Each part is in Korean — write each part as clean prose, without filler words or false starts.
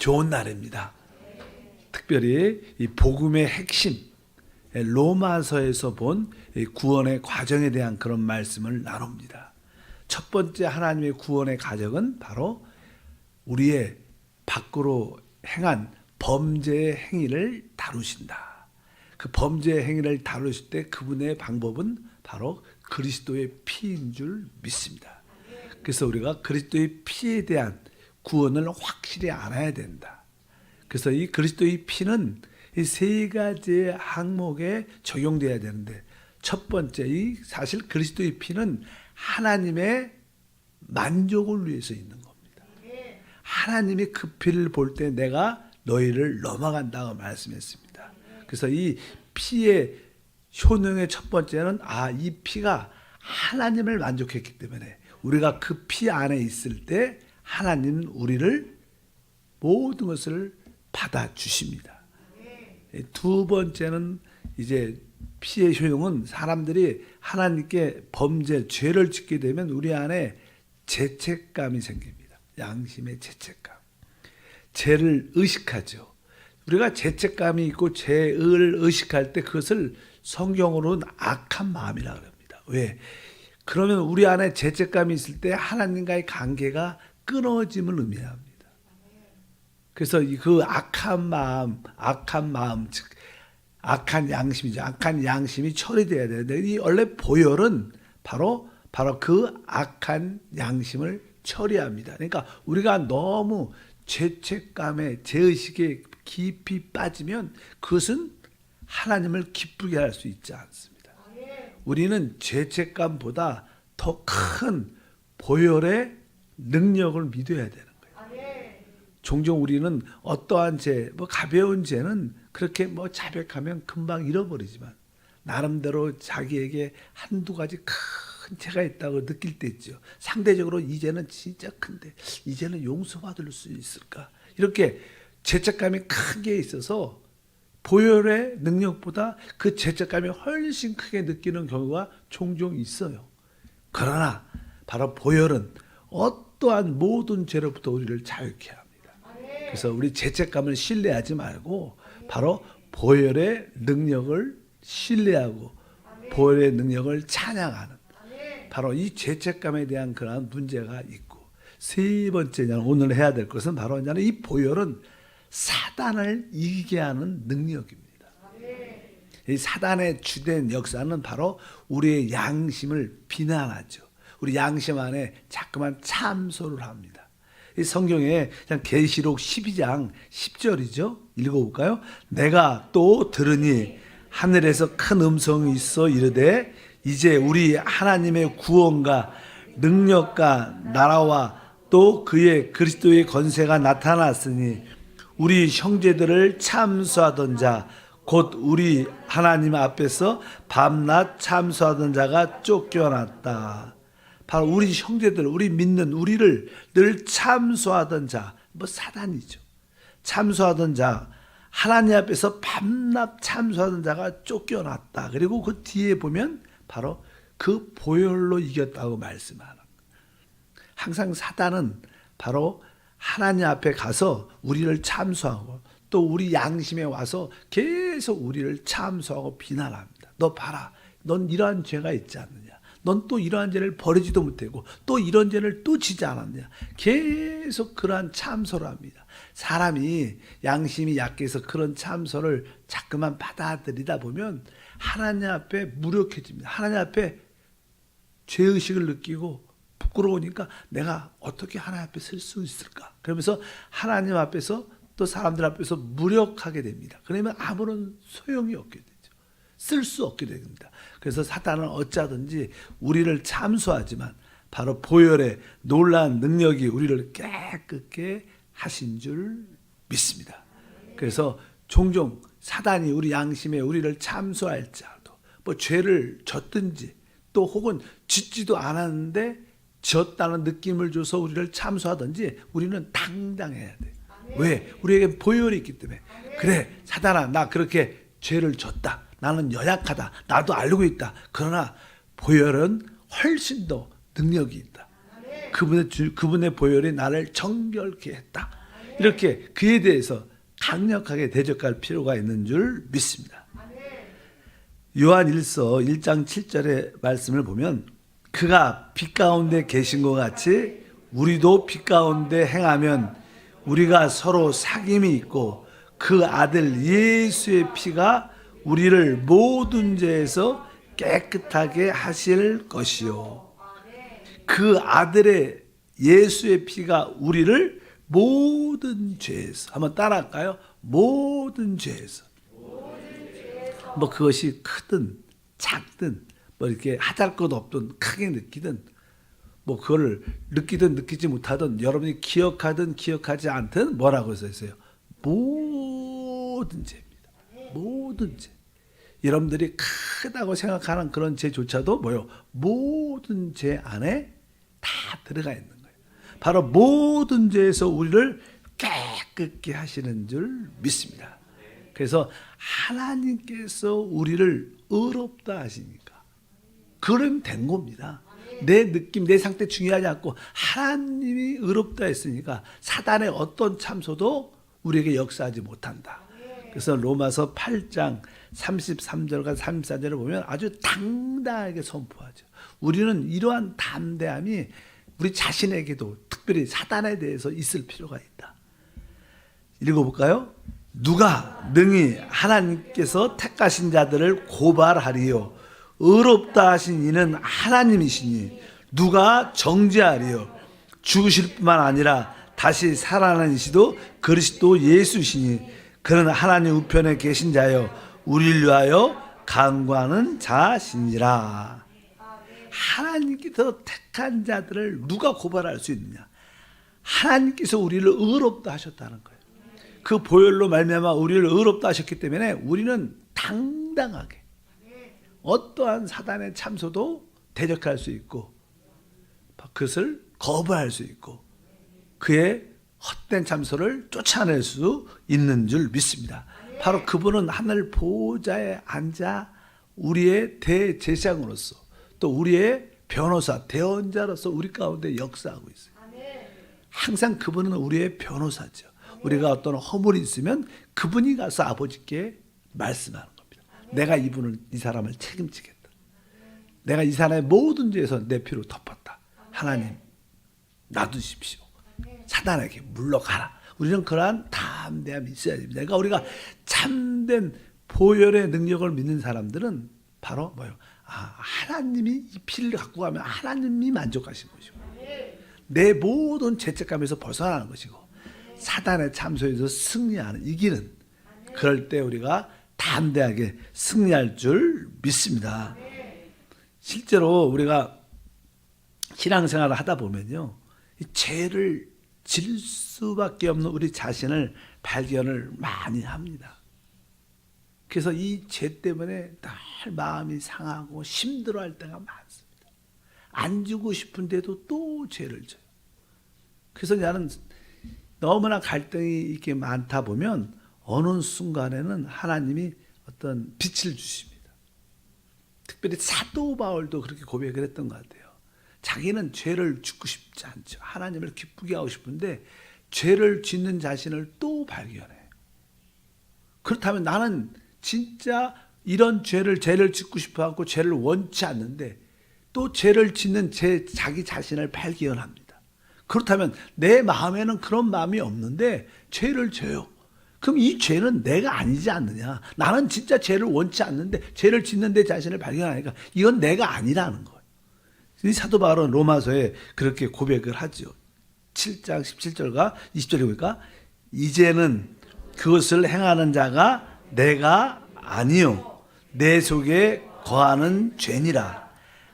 좋은 날입니다. 특별히 이 복음의 핵심, 로마서에서 본 구원의 과정에 대한 그런 말씀을 나눕니다. 첫 번째 하나님의 구원의 과정은 바로 우리의 밖으로 행한 범죄의 행위를 다루신다. 그 범죄의 행위를 다루실 때 그분의 방법은 바로 그리스도의 피인 줄 믿습니다. 그래서 우리가 그리스도의 피에 대한 구원을 확실히 알아야 된다. 그래서 이 그리스도의 피는 이 세 가지의 항목에 적용돼야 되는데, 첫 번째, 이 사실 그리스도의 피는 하나님의 만족을 위해서 있는 겁니다. 하나님이 그 피를 볼 때 내가 너희를 넘어간다고 말씀했습니다. 그래서 이 피의 효능의 첫 번째는 이 피가 하나님을 만족했기 때문에 우리가 그 피 안에 있을 때 하나님은 우리를 모든 것을 받아주십니다. 두 번째는 이제 피의 효용은 사람들이 하나님께 범죄, 죄를 짓게 되면 우리 안에 죄책감이 생깁니다. 양심의 죄책감. 죄를 의식하죠. 우리가 죄책감이 있고 죄를 의식할 때 그것을 성경으로는 악한 마음이라고 합니다. 왜? 그러면 우리 안에 죄책감이 있을 때 하나님과의 관계가 끊어짐을 의미합니다. 그래서 그 악한 마음, 즉 악한 양심이죠. 악한 양심이 처리돼야 되는데 이 원래 보혈은 바로 그 악한 양심을 처리합니다. 그러니까 우리가 너무 죄책감에, 죄의식에 깊이 빠지면 그것은 하나님을 기쁘게 할 수 있지 않습니다. 우리는 죄책감보다 더 큰 보혈의 능력을 믿어야 되는 거예요. 종종 우리는 어떠한 죄, 가벼운 죄는 그렇게 자백하면 금방 잃어버리지만 나름대로 자기에게 한두 가지 큰 죄가 있다고 느낄 때 있죠. 상대적으로 이 죄는 진짜 큰데 이 죄는 용서받을 수 있을까? 이렇게 죄책감이 크게 있어서 보혈의 능력보다 그 죄책감이 훨씬 크게 느끼는 경우가 종종 있어요. 그러나 바로 보혈은 어떠한 모든 죄로부터 우리를 자유케 합니다. 그래서 우리 죄책감을 신뢰하지 말고 바로 보혈의 능력을 신뢰하고 보혈의 능력을 찬양하는, 바로 이 죄책감에 대한 그러한 문제가 있고, 세 번째 오늘 해야 될 것은 바로 이 보혈은 사단을 이기게 하는 능력입니다. 이 사단의 주된 역사는 바로 우리의 양심을 비난하죠. 우리 양심 안에 자꾸만 참소를 합니다. 이 성경에 계시록 12장 10절이죠. 읽어볼까요? 내가 또 들으니 하늘에서 큰 음성이 있어 이르되 이제 우리 하나님의 구원과 능력과 나라와 또 그의 그리스도의 권세가 나타났으니 우리 형제들을 참수하던 자 곧 우리 하나님 앞에서 밤낮 참수하던 자가 쫓겨났다. 바로 우리 형제들, 우리 믿는 우리를 늘 참수하던 자, 사단이죠. 참수하던 자, 하나님 앞에서 밤낮 참수하던 자가 쫓겨났다. 그리고 그 뒤에 보면 바로 그 보혈로 이겼다고 말씀하는 거예요. 항상 사단은 바로 하나님 앞에 가서 우리를 참수하고 또 우리 양심에 와서 계속 우리를 참수하고 비난합니다. 너 봐라, 넌 이러한 죄가 있지 않느냐. 넌 또 이러한 죄를 버리지도 못하고 또 이런 죄를 또 지지 않았냐. 계속 그러한 참소를 합니다. 사람이 양심이 약해서 그런 참소를 자꾸만 받아들이다 보면 하나님 앞에 무력해집니다. 하나님 앞에 죄의식을 느끼고 부끄러우니까 내가 어떻게 하나님 앞에 설 수 있을까? 그러면서 하나님 앞에서 또 사람들 앞에서 무력하게 됩니다. 그러면 아무런 소용이 없게 되죠. 쓸 수 없게 됩니다. 그래서 사단은 어찌하든지 우리를 참수하지만 바로 보혈의 놀라운 능력이 우리를 깨끗게 하신 줄 믿습니다. 그래서 종종 사단이 우리 양심에 우리를 참수할지라도 죄를 졌든지 또 혹은 짓지도 않았는데 졌다는 느낌을 줘서 우리를 참수하든지 우리는 당당해야 돼. 왜? 우리에게 보혈이 있기 때문에. 그래, 사단아, 나 그렇게 죄를 졌다. 나는 연약하다. 나도 알고 있다. 그러나 보혈은 훨씬 더 능력이 있다. 그분의 보혈이 나를 정결케 했다. 이렇게 그에 대해서 강력하게 대적할 필요가 있는 줄 믿습니다. 요한 1서 1장 7절의 말씀을 보면 그가 빛 가운데 계신 것 같이 우리도 빛 가운데 행하면 우리가 서로 사귐이 있고 그 아들 예수의 피가 우리를 모든 죄에서 깨끗하게 하실 것이요. 그 아들의 예수의 피가 우리를 모든 죄에서, 한번 따라할까요? 모든 죄에서. 뭐 그것이 크든 작든 뭐 이렇게 하잘 것 없든 크게 느끼든 뭐 그걸 느끼든 느끼지 못하든 여러분이 기억하든 기억하지 않든 뭐라고 써 있어요? 모든 죄입니다. 모든 죄. 여러분들이 크다고 생각하는 그런 죄조차도 뭐요? 모든 죄 안에 다 들어가 있는 거예요. 바로 모든 죄에서 우리를 깨끗게 하시는 줄 믿습니다. 그래서 하나님께서 우리를 의롭다 하시니까 그러면 된 겁니다. 내 느낌, 내 상태 중요하지 않고 하나님이 의롭다 했으니까 사단의 어떤 참소도 우리에게 역사하지 못한다. 그래서 로마서 8장 33절과 34절을 보면 아주 당당하게 선포하죠. 우리는 이러한 담대함이 우리 자신에게도 특별히 사단에 대해서 있을 필요가 있다. 읽어볼까요? 누가 능히 하나님께서 택하신 자들을 고발하리요. 의롭다 하신 이는 하나님이시니 누가 정죄하리요. 죽으실 뿐만 아니라 다시 살아나는 이시도 그리스도 예수시니 그는 하나님 우편에 계신 자여 우리를 위하여 간구하는 자시니라. 하나님께서 택한 자들을 누가 고발할 수 있느냐? 하나님께서 우리를 의롭다 하셨다는 거예요. 그 보혈로 말미암아 우리를 의롭다 하셨기 때문에 우리는 당당하게 어떠한 사단의 참소도 대적할 수 있고 그것을 거부할 수 있고 그의 헛된 참소를 쫓아낼 수 있는 줄 믿습니다. 바로 그분은 하늘 보좌에 앉아 우리의 대제사장으로서 또 우리의 변호사, 대언자로서 우리 가운데 역사하고 있어요. 항상 그분은 우리의 변호사죠. 우리가 어떤 허물이 있으면 그분이 가서 아버지께 말씀하는 겁니다. 내가 이 사람을 책임지겠다. 내가 이 사람의 모든 죄에서 내 피로 덮었다. 하나님 놔두십시오. 사단에게 물러가라. 우리는 그러한 담대함이 있어야 됩니다. 그러니까 우리가 참된 보혈의 능력을 믿는 사람들은 바로 뭐예요? 하나님이 이 피를 갖고 가면 하나님이 만족하신 것이고 내 모든 죄책감에서 벗어나는 것이고 사단의 참소에서 승리하는, 이기는, 그럴 때 우리가 담대하게 승리할 줄 믿습니다. 실제로 우리가 신앙생활을 하다 보면요, 이 죄를 질 수밖에 없는 우리 자신을 발견을 많이 합니다. 그래서 이 죄 때문에 늘 마음이 상하고 힘들어할 때가 많습니다. 안 주고 싶은데도 또 죄를 져요. 그래서 나는 너무나 갈등이 이렇게 많다 보면 어느 순간에는 하나님이 어떤 빛을 주십니다. 특별히 사도 바울도 그렇게 고백을 했던 것 같아요. 자기는 죄를 짓고 싶지 않죠. 하나님을 기쁘게 하고 싶은데 죄를 짓는 자신을 또 발견해요. 그렇다면 나는 진짜 이런 죄를 짓고 싶어 하고 죄를 원치 않는데 또 죄를 짓는 자기 자신을 발견합니다. 그렇다면 내 마음에는 그런 마음이 없는데 죄를 져요. 그럼 이 죄는 내가 아니지 않느냐? 나는 진짜 죄를 원치 않는데 죄를 짓는 내 자신을 발견하니까 이건 내가 아니라는 거예요. 이 사도 바울은 로마서에 그렇게 고백을 하죠. 7장 17절과 20절에 보니까 이제는 그것을 행하는 자가 내가 아니요 내 속에 거하는 죄니라.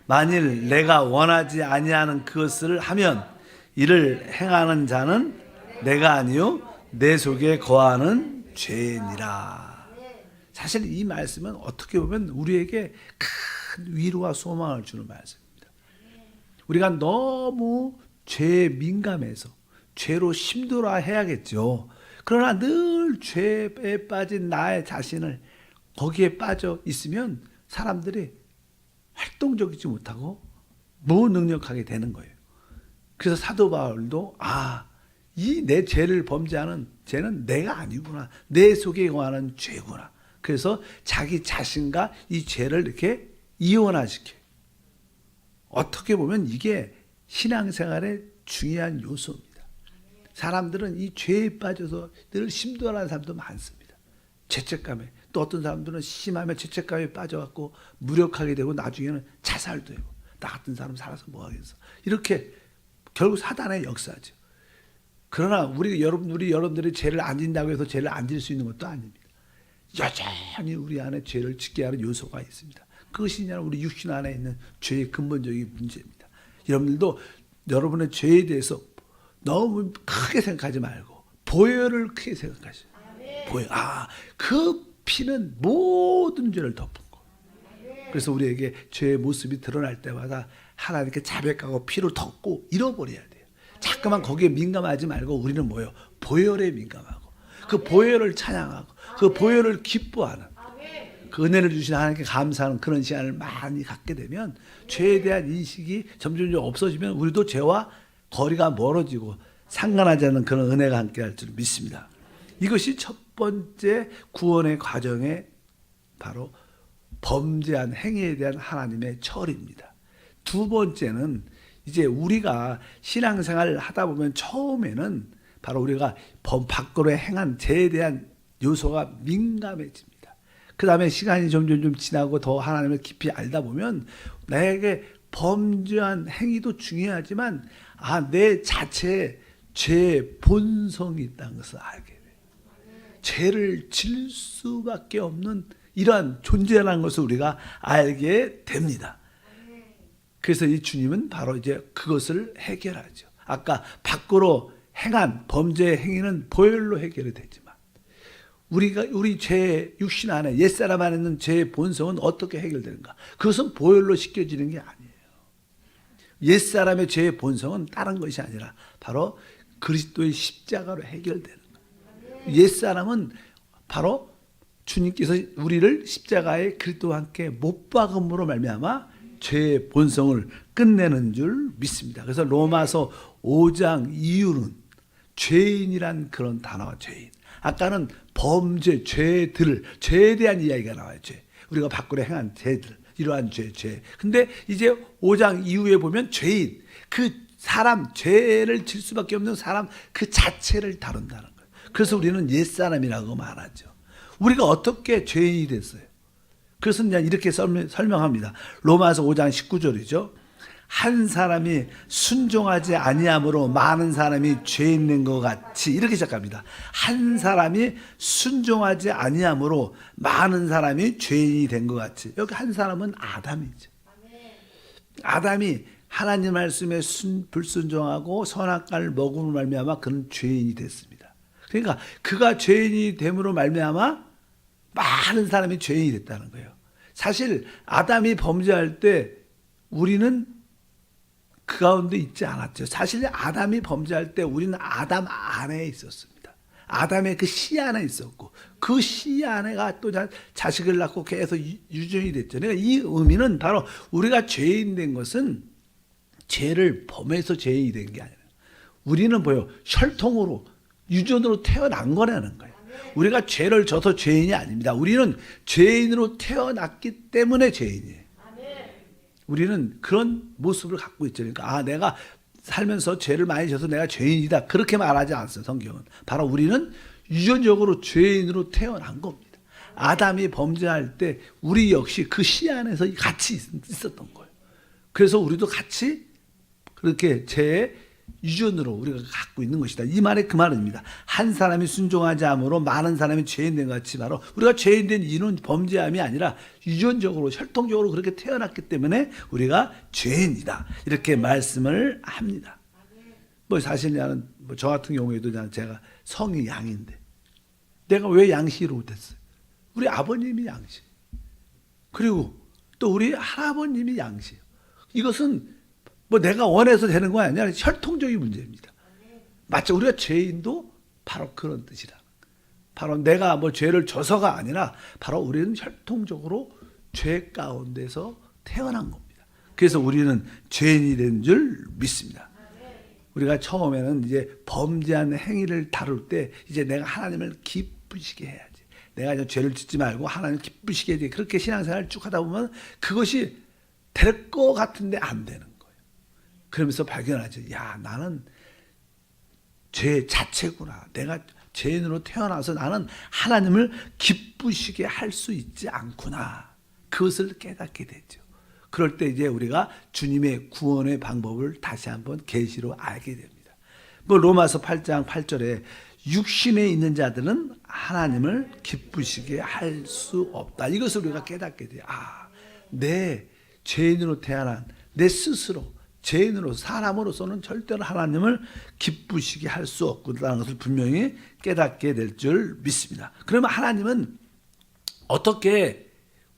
만일 내가 원하지 아니하는 그것을 하면 이를 행하는 자는 내가 아니요 내 속에 거하는 죄니라. 사실 이 말씀은 어떻게 보면 우리에게 큰 위로와 소망을 주는 말씀입니다. 우리가 너무 죄에 민감해서 죄로 힘들어해야겠죠. 그러나 늘 죄에 빠진 나의 자신을 거기에 빠져 있으면 사람들이 활동적이지 못하고 무능력하게 되는 거예요. 그래서 사도 바울도 이 내 죄를 범죄하는 죄는 내가 아니구나. 내 속에 거하는 죄구나. 그래서 자기 자신과 이 죄를 이렇게 이원화시켜요. 어떻게 보면 이게 신앙생활의 중요한 요소입니다. 사람들은 이 죄에 빠져서 늘 심도하는 사람도 많습니다. 죄책감에. 또 어떤 사람들은 심하면 죄책감에 빠져갖고 무력하게 되고 나중에는 자살도 되고, 나 같은 사람 살아서 뭐 하겠어. 이렇게 결국 사단의 역사죠. 그러나 여러분들이 죄를 안 진다고 해서 죄를 안 질 수 있는 것도 아닙니다. 여전히 우리 안에 죄를 짓게 하는 요소가 있습니다. 그것이 우리 육신 안에 있는 죄의 근본적인 문제입니다. 여러분들도 여러분의 죄에 대해서 너무 크게 생각하지 말고 보혈을 크게 생각하시오. 보혈. 그 피는 모든 죄를 덮은 거. 그래서 우리에게 죄의 모습이 드러날 때마다 하나님께 자백하고 피로 덮고 잃어버려야 돼요. 자꾸만 거기에 민감하지 말고 우리는 뭐예요? 보혈에 민감하고 그 보혈을 찬양하고 그 보혈을 기뻐하는 그 은혜를 주신 하나님께 감사하는 그런 시간을 많이 갖게 되면 죄에 대한 인식이 점점 없어지면 우리도 죄와 거리가 멀어지고 상관하지 않는 그런 은혜가 함께 할 줄 믿습니다. 이것이 첫 번째 구원의 과정에 바로 범죄한 행위에 대한 하나님의 처리입니다. 두 번째는 이제 우리가 신앙생활을 하다 보면 처음에는 바로 우리가 밖으로 행한 죄에 대한 요소가 민감해집니다. 그 다음에 시간이 점점 좀 지나고 더 하나님을 깊이 알다 보면 나에게 범죄한 행위도 중요하지만 내 자체에 죄의 본성이 있다는 것을 알게 돼요. 죄를 질 수밖에 없는 이러한 존재라는 것을 우리가 알게 됩니다. 그래서 이 주님은 바로 이제 그것을 해결하죠. 아까 밖으로 행한 범죄의 행위는 보혈로 해결이 되지만 우리 죄 육신 안에 옛사람 안에 있는 죄의 본성은 어떻게 해결되는가? 그것은 보혈로 씻겨지는 게 아니에요. 옛사람의 죄의 본성은 다른 것이 아니라 바로 그리스도의 십자가로 해결되는 거예요. 옛사람은 바로 주님께서 우리를 십자가에 그리스도와 함께 못 박음으로 말미암아 죄의 본성을 끝내는 줄 믿습니다. 그래서 로마서 5장 이유는 죄인이란 그런 단어가 죄인. 아까는 범죄, 죄에 대한 이야기가 나와요. 죄. 우리가 밖으로 행한 죄들, 이러한 죄. 근데 이제 5장 이후에 보면 죄인, 그 사람, 죄를 질 수밖에 없는 사람 그 자체를 다룬다는 거예요. 그래서 우리는 옛사람이라고 말하죠. 우리가 어떻게 죄인이 됐어요? 그래서 이렇게 설명합니다. 로마서 5장 19절이죠. 한 사람이 순종하지 아니함으로 많은 사람이 죄인 된 것 같이 이렇게 시작합니다. 한 사람이 순종하지 아니함으로 많은 사람이 죄인이 된 것 같이. 여기 한 사람은 아담이죠. 아담이 하나님 말씀에 불순종하고 선악과를 먹음으로 말미암아 그는 죄인이 됐습니다. 그러니까 그가 죄인이 됨으로 말미암아 많은 사람이 죄인이 됐다는 거예요. 사실 아담이 범죄할 때 우리는 그 가운데 있지 않았죠. 사실 아담이 범죄할 때 우리는 아담 안에 있었습니다. 아담의 그 씨 안에 있었고 그 씨 안에가 또 자식을 낳고 계속 유전이 됐죠. 그러니까 이 의미는 바로 우리가 죄인 된 것은 죄를 범해서 죄인이 된 게 아니라 우리는 혈통으로 유전으로 태어난 거라는 거예요. 우리가 죄를 져서 죄인이 아닙니다. 우리는 죄인으로 태어났기 때문에 죄인이에요. 우리는 그런 모습을 갖고 있죠. 그러니까 내가 살면서 죄를 많이 져서 내가 죄인이다. 그렇게 말하지 않았어요. 성경은. 바로 우리는 유전적으로 죄인으로 태어난 겁니다. 아담이 범죄할 때 우리 역시 그 씨 안에서 같이 있었던 거예요. 그래서 우리도 같이 그렇게 죄의 유전으로 우리가 갖고 있는 것이다. 이 말의 그 말입니다. 한 사람이 순종하지 않으므로 많은 사람이 죄인 된 것 같이 바로 우리가 죄인 된 이유는 범죄함이 아니라 유전적으로 혈통적으로 그렇게 태어났기 때문에 우리가 죄인이다. 이렇게 말씀을 합니다. 사실 나는 저 같은 경우에도 제가 성이 양인데 내가 왜 양씨로 됐어요? 우리 아버님이 양씨. 그리고 또 우리 할아버님이 양씨예요. 이것은 내가 원해서 되는 거 아니라 혈통적인 문제입니다. 마치 우리가 죄인도 바로 그런 뜻이라. 바로 내가 죄를 져서가 아니라 바로 우리는 혈통적으로 죄 가운데서 태어난 겁니다. 그래서 우리는 죄인이 된 줄 믿습니다. 우리가 처음에는 이제 범죄한 행위를 다룰 때 이제 내가 하나님을 기쁘시게 해야지. 내가 이제 죄를 짓지 말고 하나님을 기쁘시게 해야지. 그렇게 신앙생활을 쭉 하다 보면 그것이 될 것 같은데 안 되는 거예요. 그러면서 발견하죠. 야, 나는 죄 자체구나. 내가 죄인으로 태어나서 나는 하나님을 기쁘시게 할 수 있지 않구나. 그것을 깨닫게 되죠. 그럴 때 이제 우리가 주님의 구원의 방법을 다시 한번 계시로 알게 됩니다. 뭐 로마서 8장 8절에 육신에 있는 자들은 하나님을 기쁘시게 할 수 없다. 이것을 우리가 깨닫게 돼요. 아, 내 죄인으로 태어난 내 스스로 죄인으로 사람으로서는 절대로 하나님을 기쁘시게 할 수 없다는 것을 분명히 깨닫게 될 줄 믿습니다. 그러면 하나님은 어떻게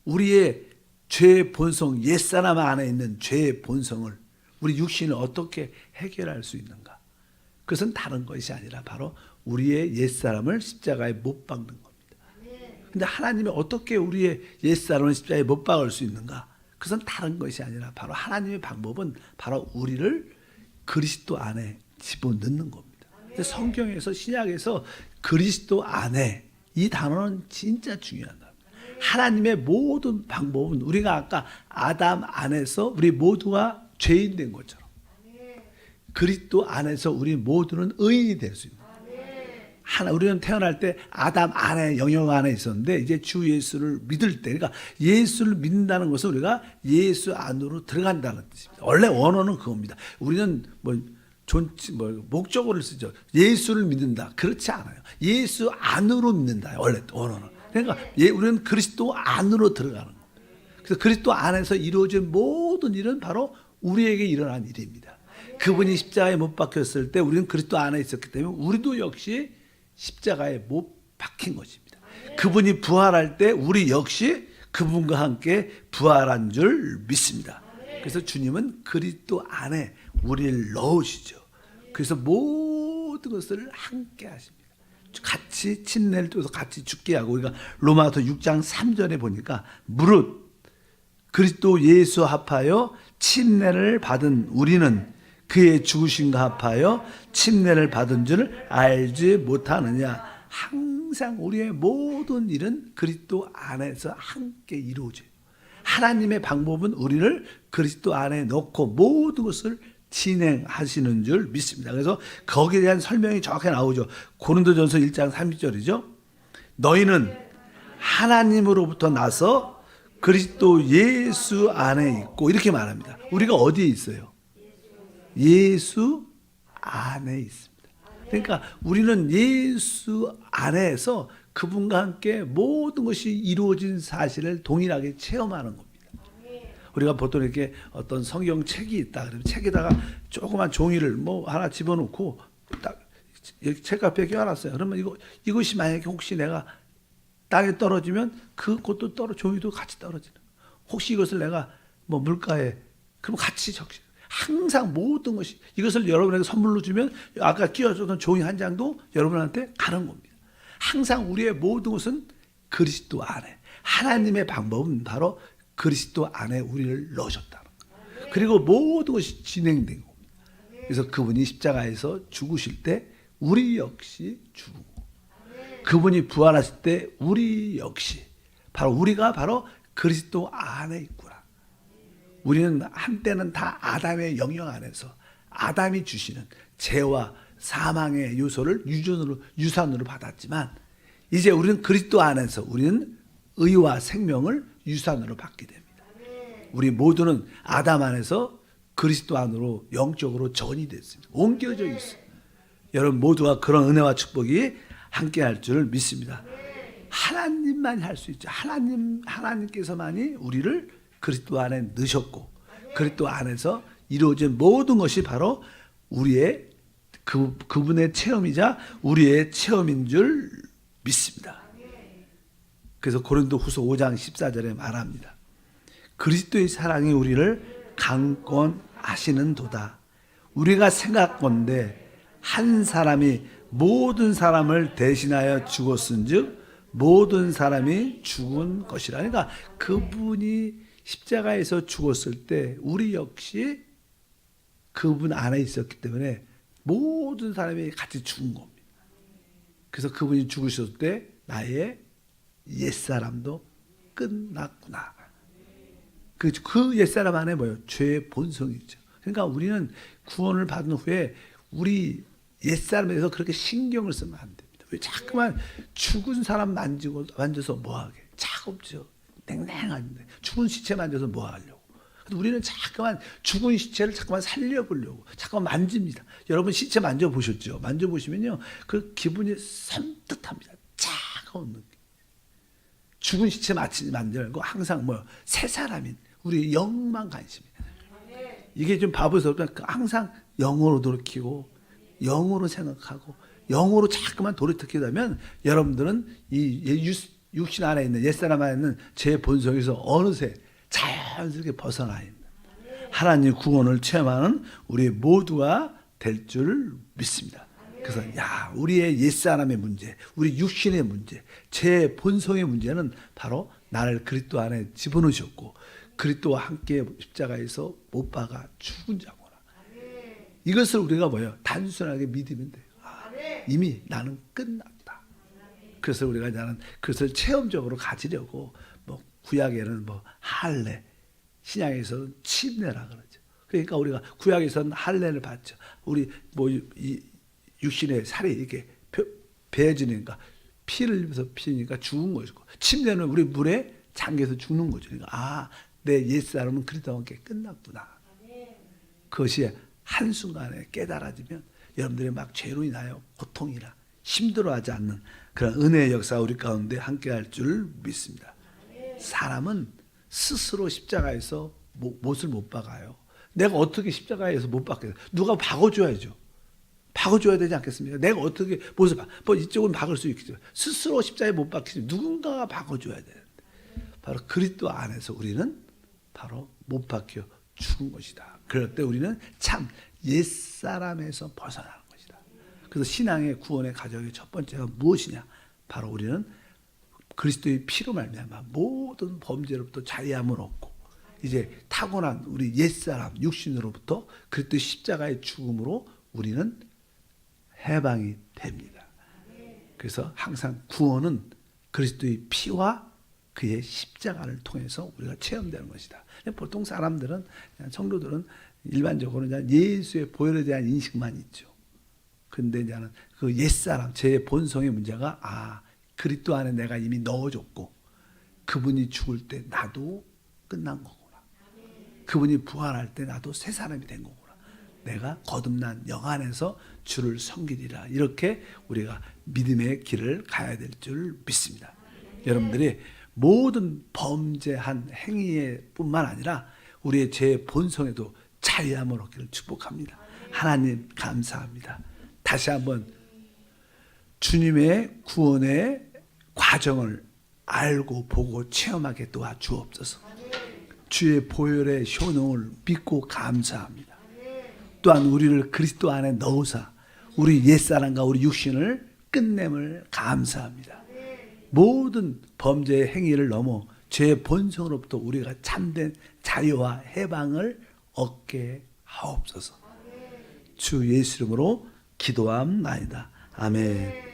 우리의 죄의 본성, 옛사람 안에 있는 죄의 본성을 우리 육신을 어떻게 해결할 수 있는가? 그것은 다른 것이 아니라 바로 우리의 옛사람을 십자가에 못 박는 겁니다. 근데 하나님이 어떻게 우리의 옛사람을 십자가에 못 박을 수 있는가? 그것은 다른 것이 아니라 바로 하나님의 방법은 바로 우리를 그리스도 안에 집어넣는 겁니다. 근데 성경에서 신약에서 그리스도 안에 이 단어는 진짜 중요하다. 하나님의 모든 방법은 우리가 아까 아담 안에서 우리 모두가 죄인 된 것처럼 그리스도 안에서 우리 모두는 의인이 될 수 있는 하나 우리는 태어날 때 아담 안에 영역 안에 있었는데 이제 주 예수를 믿을 때 그러니까 예수를 믿는다는 것은 우리가 예수 안으로 들어간다는 뜻입니다. 원래 원어는 그겁니다. 우리는 목적어를 쓰죠. 예수를 믿는다. 그렇지 않아요. 예수 안으로 믿는다. 원래 원어는. 그러니까 우리는 그리스도 안으로 들어가는 겁니다. 그래서 그리스도 안에서 이루어진 모든 일은 바로 우리에게 일어난 일입니다. 그분이 십자가에 못 박혔을 때 우리는 그리스도 안에 있었기 때문에 우리도 역시 십자가에 못 박힌 것입니다. 그분이 부활할 때 우리 역시 그분과 함께 부활한 줄 믿습니다. 그래서 주님은 그리스도 안에 우리를 넣으시죠. 그래서 모든 것을 함께 하십니다. 같이 침례를 통해서 같이 죽게 하고 우리가 로마서 6장 3절에 보니까 무릇 그리스도 예수 합하여 침례를 받은 우리는 그의 죽으심과 합하여 침례를 받은 줄 알지 못하느냐. 항상 우리의 모든 일은 그리스도 안에서 함께 이루어져요. 하나님의 방법은 우리를 그리스도 안에 넣고 모든 것을 진행하시는 줄 믿습니다. 그래서 거기에 대한 설명이 정확하게 나오죠. 고린도전서 1장 30절이죠. 너희는 하나님으로부터 나서 그리스도 예수 안에 있고 이렇게 말합니다. 우리가 어디에 있어요? 예수 안에 있습니다. 그러니까 우리는 예수 안에서 그분과 함께 모든 것이 이루어진 사실을 동일하게 체험하는 겁니다. 우리가 보통 이렇게 어떤 성경 책이 있다 그러면 책에다가 조그만 종이를 뭐 하나 집어넣고 딱 책가에 껴놨어요. 그러면 이것이 만약에 혹시 내가 땅에 떨어지면 그것도 종이도 같이 떨어지는. 혹시 이것을 내가 뭐 물가에 그럼 같이 적시. 항상 모든 것이 이것을 여러분에게 선물로 주면 아까 끼워줬던 종이 한 장도 여러분한테 가는 겁니다. 항상 우리의 모든 것은 그리스도 안에 하나님의 방법은 바로 그리스도 안에 우리를 넣으셨다는 거예요. 그리고 모든 것이 진행된 겁니다. 그래서 그분이 십자가에서 죽으실 때 우리 역시 죽고 그분이 부활하실 때 우리 역시 바로 우리가 바로 그리스도 안에 있구나. 우리는 한때는 다 아담의 영역 안에서 아담이 주시는 죄와 사망의 요소를 유산으로 받았지만 이제 우리는 그리스도 안에서 우리는 의와 생명을 유산으로 받게 됩니다. 우리 모두는 아담 안에서 그리스도 안으로 영적으로 전이 됐습니다. 옮겨져 있어요. 여러분 모두가 그런 은혜와 축복이 함께 할 줄 믿습니다. 하나님만이 할 수 있죠. 하나님께서만이 우리를 그리스도 안에 넣으셨고 그리스도 안에서 이루어진 모든 것이 바로 우리의 그분의 체험이자 우리의 체험인 줄 믿습니다. 그래서 고린도후서 5장 14절에 말합니다. 그리스도의 사랑이 우리를 강권하시는 도다. 우리가 생각건대 한 사람이 모든 사람을 대신하여 죽었은즉 모든 사람이 죽은 것이라. 그러니까 그분이 십자가에서 죽었을 때 우리 역시 그분 안에 있었기 때문에 모든 사람이 같이 죽은 겁니다. 그래서 그분이 죽으셨을 때 나의 옛사람도 끝났구나. 그 옛사람 안에 뭐예요? 죄의 본성이 있죠. 그러니까 우리는 구원을 받은 후에 우리 옛사람에 대해서 그렇게 신경을 쓰면 안 됩니다. 왜 자꾸만 죽은 사람 만져서 뭐하게? 차갑죠. 냉랭한데 죽은 시체 만져서 뭐 하려고? 우리는 자꾸만 죽은 시체를 자꾸만 살려보려고 자꾸만 만집니다. 여러분 시체 만져보셨죠? 만져보시면요, 그 기분이 섬뜩합니다. 차가운 느낌. 죽은 시체 만들고 항상 새 사람인 우리 영만 관심이에요. 이게 좀 바보스럽지만 항상 영으로 돌이키고 영으로 생각하고 영으로 자꾸만 돌이키게 되면 여러분들은 이 육신 안에 있는 옛사람 안에 있는 제 본성에서 어느새 자연스럽게 벗어나 있는 하나님의 구원을 체험하는 우리 모두가 될 줄 믿습니다. 그래서 우리의 옛사람의 문제, 우리 육신의 문제, 제 본성의 문제는 바로 나를 그리스도 안에 집어넣으셨고 그리스도와 함께 십자가에서 못 박아 죽은 자구나. 이것을 우리가 단순하게 믿으면 돼요. 이미 나는 끝났다. 그래서 우리가 나는 그것을 체험적으로 가지려고 구약에는 할례, 신약에서는 침례라 그러죠. 그러니까 우리가 구약에서는 할례를 받죠. 우리 이 육신의 살이 이렇게 베어지니까 피를 흘리면서 피니까 죽은 것이고, 침례는 우리 물에 잠겨서 죽는 거죠. 그러니까 내 옛사람은 그리스도와 함께 끝났구나. 그것이 한순간에 깨달아지면 여러분들이 막 죄로 인하여 고통이나 힘들어하지 않는 그런 은혜의 역사가 우리 가운데 함께할 줄 믿습니다. 사람은 스스로 십자가에서 못을 못 박아요. 내가 어떻게 십자가에서 못 박겠어요? 누가 박아줘야죠. 박아줘야 되지 않겠습니까? 내가 어떻게 못을 이쪽은 박을 수 있겠죠. 스스로 십자가에 못 박히지 누군가가 박아줘야 되는데 바로 그리스도 안에서 우리는 바로 못 박혀 죽은 것이다. 그럴 때 우리는 참 옛사람에서 벗어나는 것이다. 그래서 신앙의 구원의 과정의 첫 번째가 무엇이냐? 바로 우리는 그리스도의 피로 말미암아 모든 범죄로부터 자유함을 얻고 이제 타고난 우리 옛사람 육신으로부터 그리스도의 십자가의 죽음으로 우리는 해방이 됩니다. 그래서 항상 구원은 그리스도의 피와 그의 십자가를 통해서 우리가 체험되는 것이다. 보통 사람들은, 성도들은 일반적으로 예수의 보혈에 대한 인식만 있죠. 근데 이제는 그 옛사람, 제 본성의 문제가 그리스도 안에 내가 이미 넣어줬고 그분이 죽을 때 나도 끝난 거구나. 그분이 부활할 때 나도 새 사람이 된 거구나. 내가 거듭난 영 안에서 주를 섬기리라. 이렇게 우리가 믿음의 길을 가야 될 줄 믿습니다. 여러분들이 모든 범죄한 행위에 뿐만 아니라 우리의 제 본성에도 자유함을 얻기를 축복합니다. 하나님 감사합니다. 다시 한번 주님의 구원의 과정을 알고 보고 체험하게 도와주옵소서. 주의 보혈의 효능을 믿고 감사합니다. 또한 우리를 그리스도 안에 넣으사 우리 옛사람과 우리 육신을 끝냄을 감사합니다. 모든 범죄의 행위를 넘어 죄의 본성으로부터 우리가 참된 자유와 해방을 얻게 하옵소서. 주 예수 이름으로 기도함나이다. 아멘.